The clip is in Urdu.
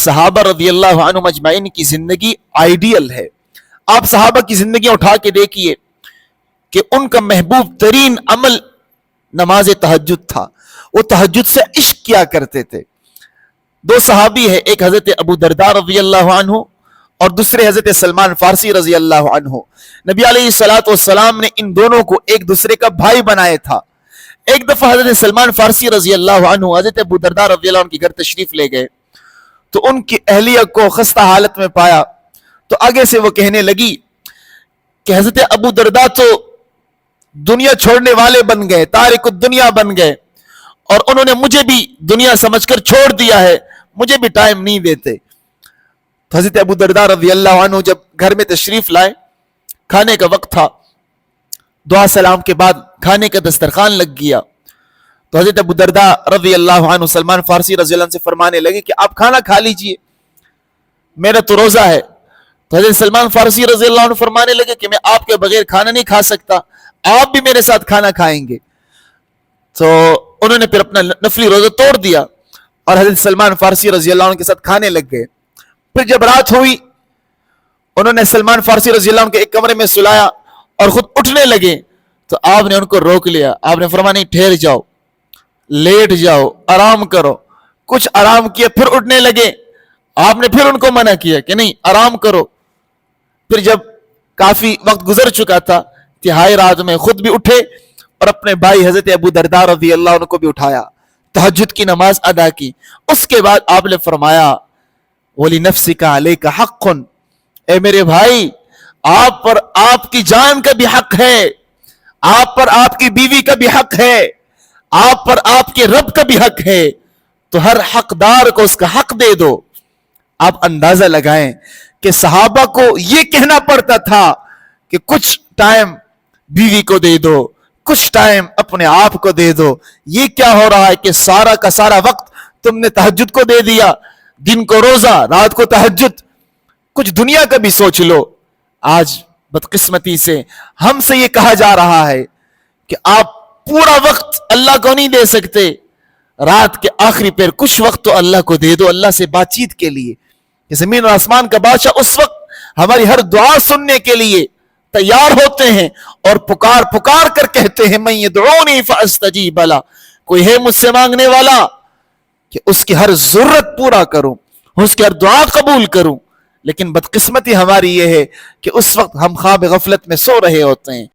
صحابہ رضی اللہ عنہم اجمعین کی زندگی آئیڈیل ہے. آپ صحابہ کی زندگیاں اٹھا کے دیکھیے کہ ان کا محبوب ترین عمل نماز تہجد تھا. وہ تہجد سے عشق کیا کرتے تھے. دو صحابی ہیں، ایک حضرت ابو درداء رضی اللہ عنہ اور دوسرے حضرت سلمان فارسی رضی اللہ عنہ. نبی علیہ الصلوۃ والسلام نے ان دونوں کو ایک دوسرے کا بھائی بنایا تھا. ایک دفعہ حضرت سلمان فارسی رضی اللہ عنہ حضرت ابو درداء رضی اللہ عنہ کے گھر تشریف لے گئے تو ان کی اہلیہ کو خستہ حالت میں پایا تو آگے سے وہ کہنے لگی کہ حضرت ابو درداء تو دنیا چھوڑنے والے بن گئے، تارک الدنیا بن گئے، اور انہوں نے مجھے بھی دنیا سمجھ کر چھوڑ دیا ہے، مجھے بھی ٹائم نہیں دیتے. تو حضرت ابو درداء رضی اللہ عنہ جب گھر میں تشریف لائے، کھانے کا وقت تھا، دعا سلام کے بعد کھانے کا دسترخوان لگ گیا تو حضرت ابو درداء رضی اللہ عنہ سلمان فارسی رضی اللہ عنہ سے فرمانے لگے کہ آپ کھانا کھا لیجئے، میرا تو روزہ ہے. تو حضرت سلمان فارسی رضی اللہ عنہ فرمانے لگے کہ میں آپ کے بغیر کھانا نہیں کھا سکتا، آپ بھی میرے ساتھ کھانا کھائیں گے. تو انہوں نے پھر اپنا نفلی روزہ توڑ دیا اور حضرت سلمان فارسی رضی اللہ عنہ کے ساتھ کھانے لگ گئے. پھر جب رات ہوئی انہوں نے سلمان فارسی رضی اللہ عنہ کے ایک کمرے میں سلایا اور خود اٹھنے لگے تو آپ نے ان کو روک لیا. آپ نے فرمایا نہیں، ٹھہر جاؤ، لیٹ جاؤ، آرام کرو. کچھ آرام کیا، پھر اٹھنے لگے. آپ نے پھر ان کو منع کیا کہ نہیں، آرام کرو. پھر جب کافی وقت گزر چکا تھا، تہائی رات میں خود بھی اٹھے اور اپنے بھائی حضرت ابو درداء رضی اللہ عنہ کو بھی اٹھایا، تہجد کی نماز ادا کی. اس کے بعد آپ نے فرمایا وَلِنَفْسِكَ عَلَيْكَ حَقٌّ، اے میرے بھائی، آپ پر آپ کی جان کا بھی حق ہے، آپ پر آپ کی بیوی کا بھی حق ہے، آپ پر آپ کے رب کا بھی حق ہے، تو ہر حقدار کو اس کا حق دے دو. آپ اندازہ لگائیں کہ صحابہ کو یہ کہنا پڑتا تھا کہ کچھ ٹائم بیوی کو دے دو، کچھ ٹائم اپنے آپ کو دے دو. یہ کیا ہو رہا ہے کہ سارا کا سارا وقت تم نے تہجد کو دے دیا، دن کو روزہ، رات کو تہجد. کچھ دنیا کا بھی سوچ لو. آج بدقسمتی سے ہم سے یہ کہا جا رہا ہے کہ آپ پورا وقت اللہ کو نہیں دے سکتے، رات کے آخری پیر کچھ وقت تو اللہ کو دے دو، اللہ سے بات چیت کے لیے. کہ زمین اور آسمان کا بادشاہ اس وقت ہماری ہر دعا سننے کے لیے تیار ہوتے ہیں اور پکار پکار کر کہتے ہیں من یدعونی فاستجیب لہ، کوئی ہے مجھ سے مانگنے والا کہ اس کی ہر ضرورت پورا کروں، اس کی ہر دعا قبول کروں. لیکن بدقسمتی ہماری یہ ہے کہ اس وقت ہم خواب غفلت میں سو رہے ہوتے ہیں.